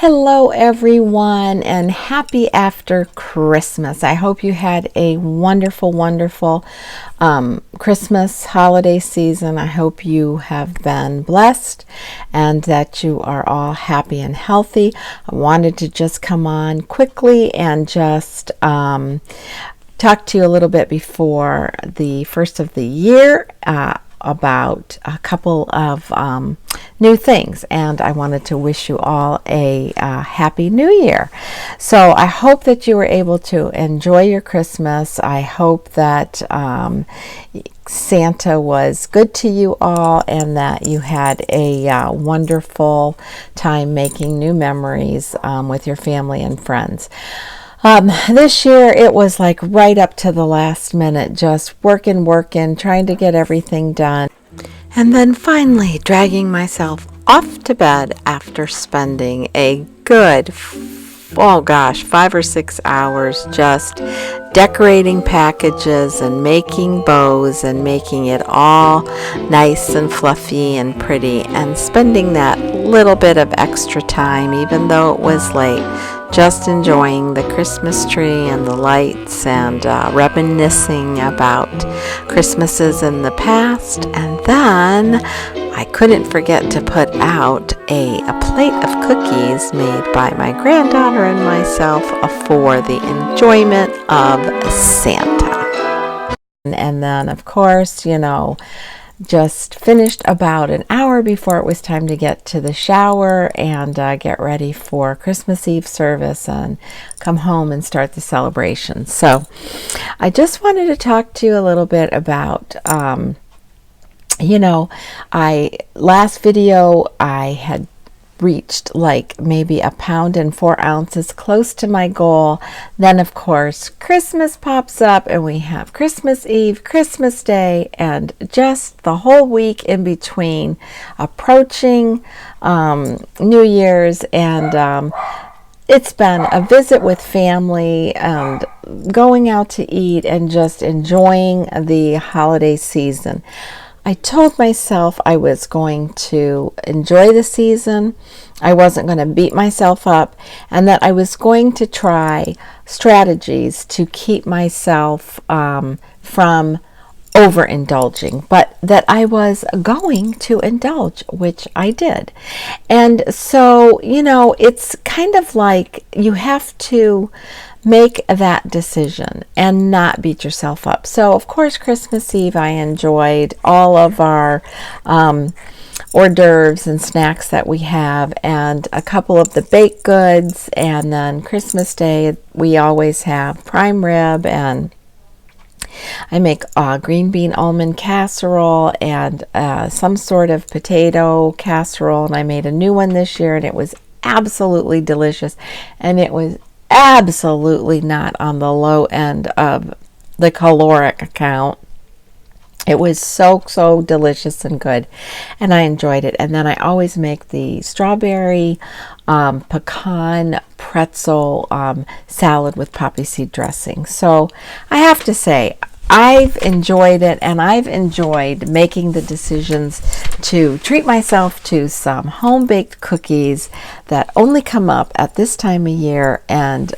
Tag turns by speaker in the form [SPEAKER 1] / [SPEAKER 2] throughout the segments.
[SPEAKER 1] Hello everyone, and happy after Christmas. I hope you had a wonderful Christmas holiday season. I hope you have been blessed and that you are all happy and healthy. I wanted to just come on quickly and just talk to you a little bit before the first of the year about a couple of new things, and I wanted to wish you all a happy new year. So I hope that you were able to enjoy your Christmas. I hope that Santa was good to you all and that you had a wonderful time making new memories with your family and friends. This year it was like right up to the last minute, just working, trying to get everything done. And then finally dragging myself off to bed after spending a good, 5 or 6 hours just decorating packages and making bows and making it all nice and fluffy and pretty, and spending that little bit of extra time, even though it was late, just enjoying the Christmas tree and the lights and reminiscing about Christmases in the past. And then I couldn't forget to put out a plate of cookies made by my granddaughter and myself for the enjoyment of Santa. And then, of course, just finished about an hour before it was time to get to the shower and get ready for Christmas Eve service and come home and start the celebration. So I just wanted to talk to you a little bit about last video I had reached like maybe 1 pound and 4 ounces, close to my goal. Then of course Christmas pops up and we have Christmas Eve, Christmas Day, and just the whole week in between approaching New Year's, and it's been a visit with family and going out to eat and just enjoying the holiday season. I told myself I was going to enjoy the season, I wasn't going to beat myself up, and that I was going to try strategies to keep myself from overindulging, but that I was going to indulge, which I did. And so, it's kind of like you have to make that decision and not beat yourself up. So of course Christmas Eve I enjoyed all of our hors d'oeuvres and snacks that we have, and a couple of the baked goods. And then Christmas Day we always have prime rib, and I make green bean almond casserole and some sort of potato casserole, and I made a new one this year and it was absolutely delicious, and it was absolutely not on the low end of the caloric count. It was so delicious and good, and I enjoyed it. And then I always make the strawberry pecan pretzel salad with poppy seed dressing. So I have to say I've enjoyed it, and I've enjoyed making the decisions to treat myself to some home-baked cookies that only come up at this time of year, and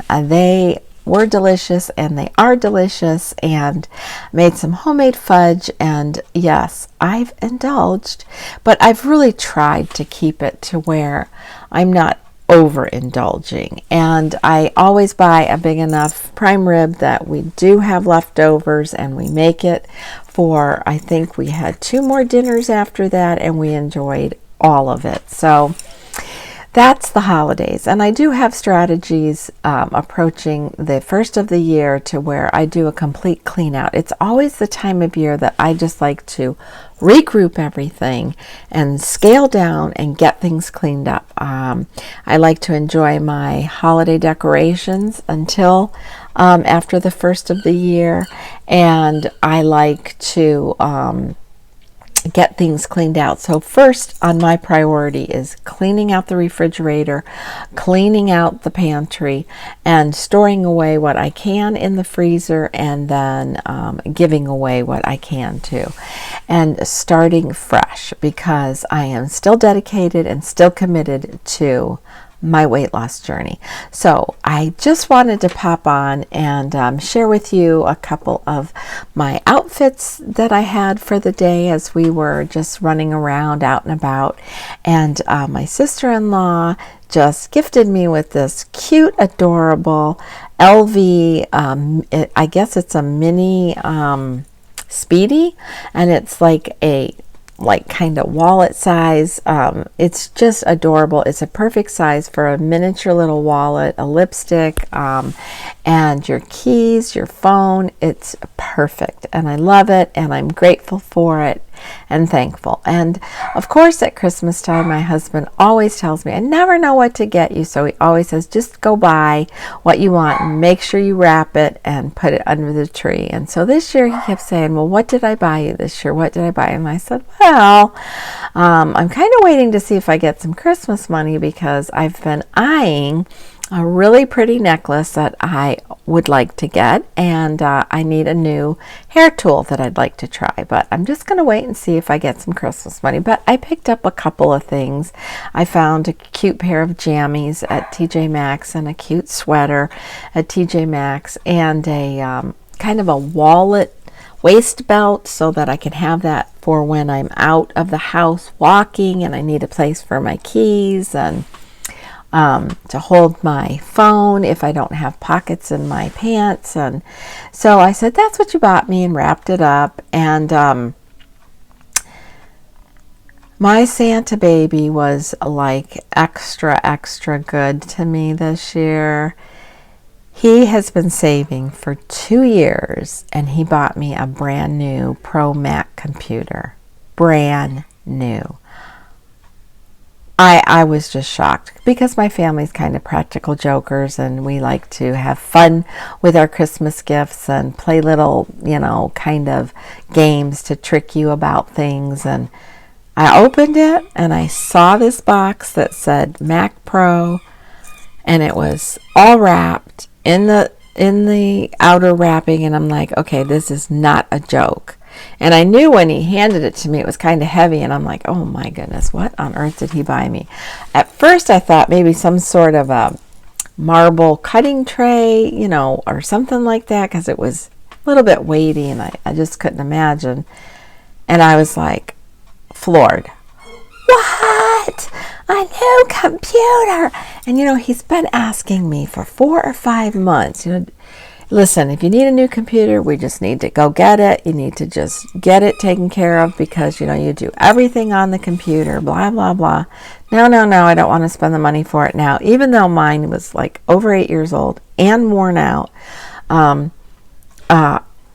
[SPEAKER 1] they were delicious and they are delicious, and made some homemade fudge. And yes, I've indulged, but I've really tried to keep it to where I'm not overindulging, and I always buy a big enough prime rib that we do have leftovers, and we make it for, I think we had 2 more dinners after that, and we enjoyed all of it. So that's the holidays, and I do have strategies approaching the first of the year to where I do a complete clean out. It's always the time of year that I just like to regroup everything and scale down and get things cleaned up. I like to enjoy my holiday decorations until after the first of the year, and I like to get things cleaned out. So first on my priority is cleaning out the refrigerator, cleaning out the pantry, and storing away what I can in the freezer, and then giving away what I can too, and starting fresh, because I am still dedicated and still committed to my weight loss journey. So I just wanted to pop on and share with you a couple of my outfits that I had for the day as we were just running around out and about. And my sister-in-law just gifted me with this cute, adorable LV, I guess it's a mini Speedy, and it's like a kind of wallet size. It's just adorable. It's a perfect size for a miniature little wallet, a lipstick, and your keys, your phone. It's perfect, and I love it, and I'm grateful for it and thankful. And of course, at Christmas time, my husband always tells me, I never know what to get you. So he always says, just go buy what you want and make sure you wrap it and put it under the tree. And so this year he kept saying, well, what did I buy you this year? What did I buy? And I said, well, I'm kind of waiting to see if I get some Christmas money, because I've been eyeing a really pretty necklace that I would like to get, and I need a new hair tool that I'd like to try, but I'm just going to wait and see if I get some Christmas money. But I picked up a couple of things. I found a cute pair of jammies at TJ Maxx and a cute sweater at TJ Maxx, and a kind of a wallet waist belt so that I can have that for when I'm out of the house walking and I need a place for my keys, and to hold my phone if I don't have pockets in my pants. And so I said, that's what you bought me, and wrapped it up. And my Santa baby was like extra good to me this year. He has been saving for 2 years, and he bought me a brand new Pro Mac computer. Brand new. I was just shocked, because my family's kind of practical jokers, and we like to have fun with our Christmas gifts and play little, kind of games to trick you about things. And I opened it and I saw this box that said Mac Pro, and it was all wrapped in the outer wrapping, and I'm like, okay, this is not a joke. And I knew when he handed it to me, it was kind of heavy, and I'm like, oh my goodness, what on earth did he buy me? At first I thought maybe some sort of a marble cutting tray, or something like that, because it was a little bit weighty, and I just couldn't imagine. And I was like floored. What? A new computer? And he's been asking me for 4 or 5 months, listen, if you need a new computer, we just need to go get it. You need to just get it taken care of, because, you do everything on the computer, blah, blah, blah. No, I don't want to spend the money for it now, even though mine was like over 8 years old and worn out.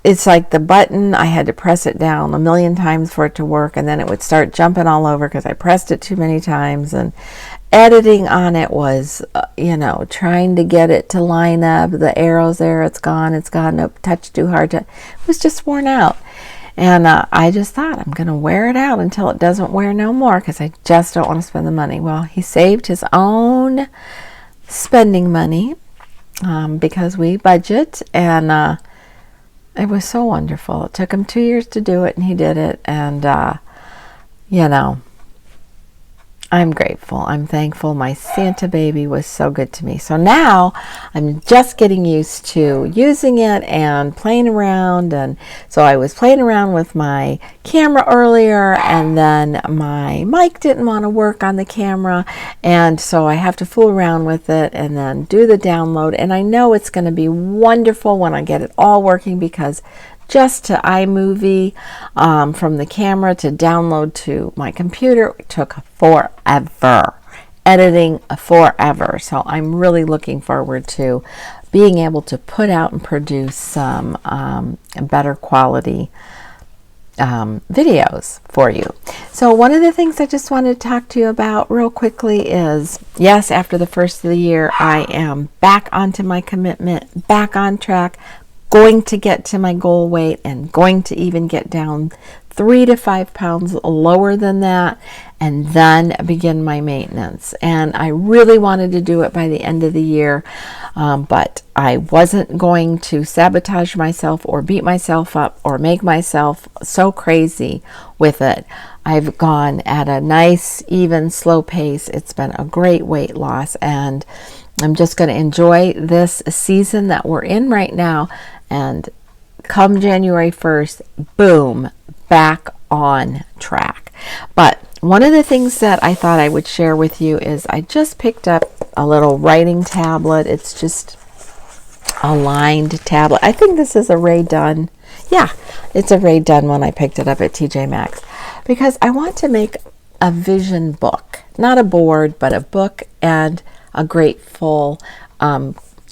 [SPEAKER 1] It's like the button, I had to press it down a million times for it to work, and then it would start jumping all over because I pressed it too many times. And editing on it was, trying to get it to line up. The arrows there, it's gone. Nope, touch too hard. It was just worn out. And I just thought, I'm going to wear it out until it doesn't wear no more, because I just don't want to spend the money. Well, he saved his own spending money, because we budget, and it was so wonderful. It took him 2 years to do it, and he did it. And, I'm grateful. I'm thankful. My Santa baby was so good to me. So now I'm just getting used to using it and playing around. And so I was playing around with my camera earlier, and then my mic didn't want to work on the camera. And so I have to fool around with it and then do the download. And I know it's going to be wonderful when I get it all working, because just to iMovie, from the camera to download to my computer, it took forever. Editing forever. So I'm really looking forward to being able to put out and produce some better quality videos for you. So one of the things I just wanted to talk to you about real quickly is, yes, after the first of the year, I am back onto my commitment, back on track, going to get to my goal weight, and going to even get down 3 to 5 pounds lower than that, and then begin my maintenance. And I really wanted to do it by the end of the year, but I wasn't going to sabotage myself or beat myself up or make myself so crazy with it. I've gone at a nice, even, slow pace. It's been a great weight loss, and I'm just going to enjoy this season that we're in right now. And come January 1st, boom, back on track. But one of the things that I thought I would share with you is I just picked up a little writing tablet. It's just a lined tablet. I think this is a Ray Dunn. Yeah, it's a Ray Dunn one. I picked it up at TJ Maxx because I want to make a vision book, not a board, but a book and a grateful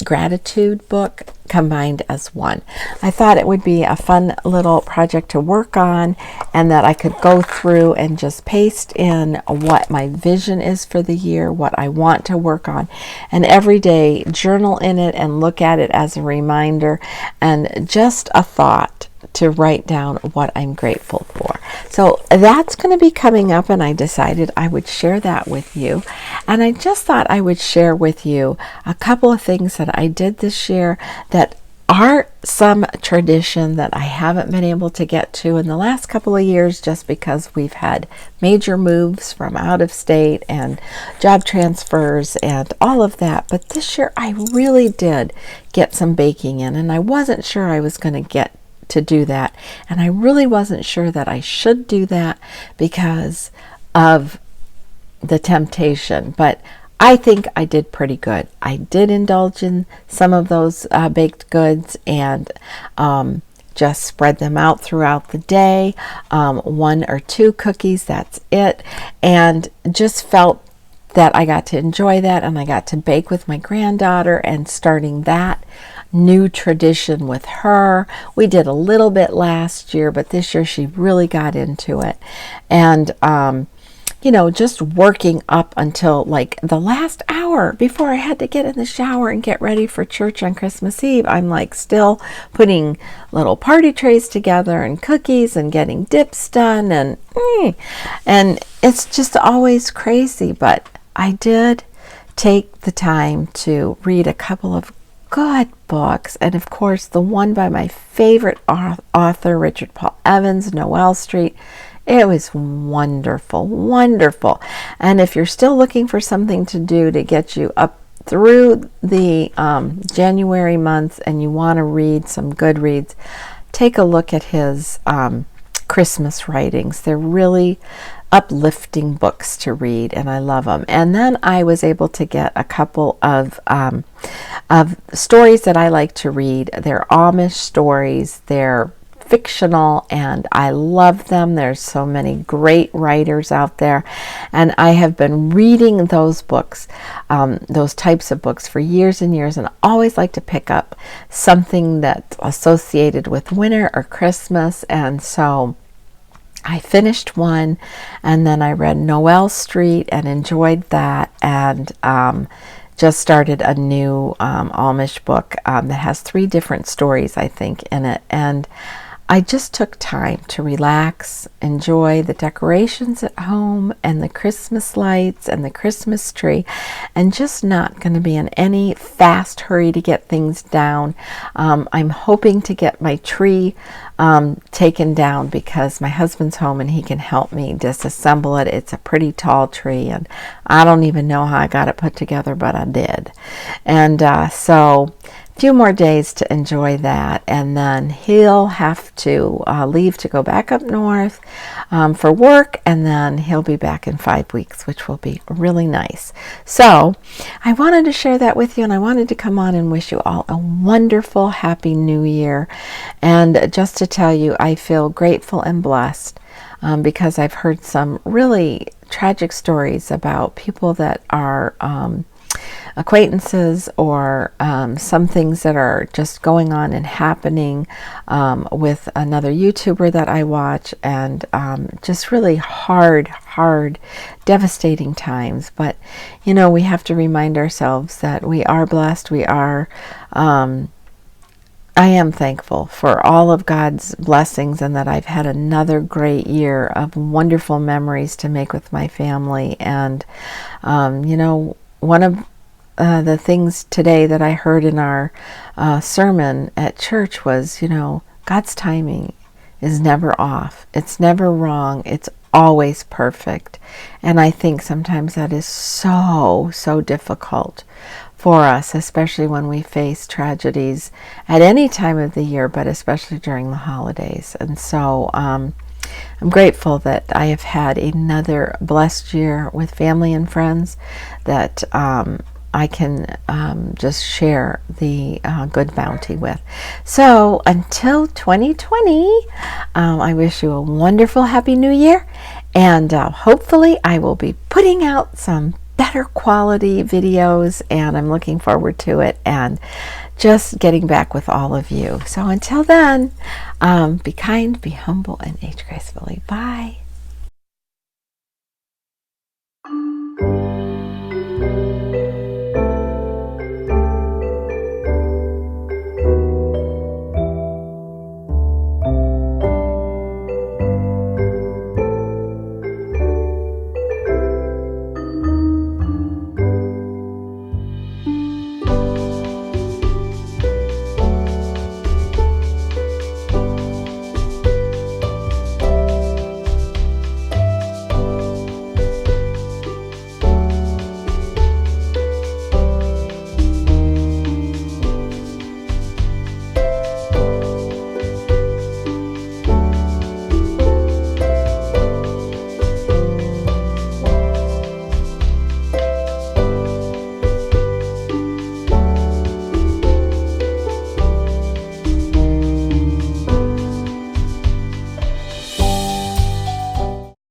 [SPEAKER 1] gratitude book combined as one. I thought it would be a fun little project to work on, and that I could go through and just paste in what my vision is for the year, what I want to work on, and every day journal in it and look at it as a reminder and just a thought to write down what I'm grateful for. So that's going to be coming up, and I decided I would share that with you. And I just thought I would share with you a couple of things that I did this year that are some tradition that I haven't been able to get to in the last couple of years, just because we've had major moves from out of state and job transfers and all of that. But this year I really did get some baking in, and I wasn't sure I was going to get to do that, and I really wasn't sure that I should do that because of the temptation, but I think I did pretty good. I did indulge in some of those baked goods and just spread them out throughout the day, 1 or 2 cookies, that's it, and just felt that I got to enjoy that, and I got to bake with my granddaughter and starting that new tradition with her. We did a little bit last year, but this year she really got into it. And just working up until like the last hour before I had to get in the shower and get ready for church on Christmas Eve. I'm like still putting little party trays together and cookies and getting dips done, and it's just always crazy. But I did take the time to read a couple of good books, and of course the one by my favorite author, Richard Paul Evans, Noel Street. It was wonderful, wonderful. And if you're still looking for something to do to get you up through the January months and you want to read some good reads, take a look at his Christmas writings. They're really uplifting books to read, and I love them. And then I was able to get a couple of stories that I like to read. They're Amish stories. They're fictional, and I love them. There's so many great writers out there, and I have been reading those books, those types of books, for years and years, and I always like to pick up something that's associated with winter or Christmas. And so I finished one, and then I read Noel Street and enjoyed that, and just started a new Amish book that has 3 different stories, I think, in it. And I just took time to relax, enjoy the decorations at home and the Christmas lights and the Christmas tree, and just not going to be in any fast hurry to get things down. I'm hoping to get my tree taken down because my husband's home and he can help me disassemble it. It's a pretty tall tree, and I don't even know how I got it put together, but I did. And so few more days to enjoy that, and then he'll have to leave to go back up north for work, and then he'll be back in 5 weeks, which will be really nice. So I wanted to share that with you, and I wanted to come on and wish you all a wonderful, happy new year. And just to tell you, I feel grateful and blessed because I've heard some really tragic stories about people that are acquaintances, or some things that are just going on and happening with another YouTuber that I watch, and just really hard, devastating times. But we have to remind ourselves that we are blessed. We are I am thankful for all of God's blessings, and that I've had another great year of wonderful memories to make with my family. And one of the things today that I heard in our sermon at church was, God's timing is never off. It's never wrong. It's always perfect. And I think sometimes that is so, so difficult for us, especially when we face tragedies at any time of the year, but especially during the holidays. And so I'm grateful that I have had another blessed year with family and friends that I can just share the good bounty with. So until 2020, I wish you a wonderful Happy New Year, and hopefully I will be putting out some better quality videos, and I'm looking forward to it and just getting back with all of you. So until then, be kind, be humble, and age gracefully. Bye.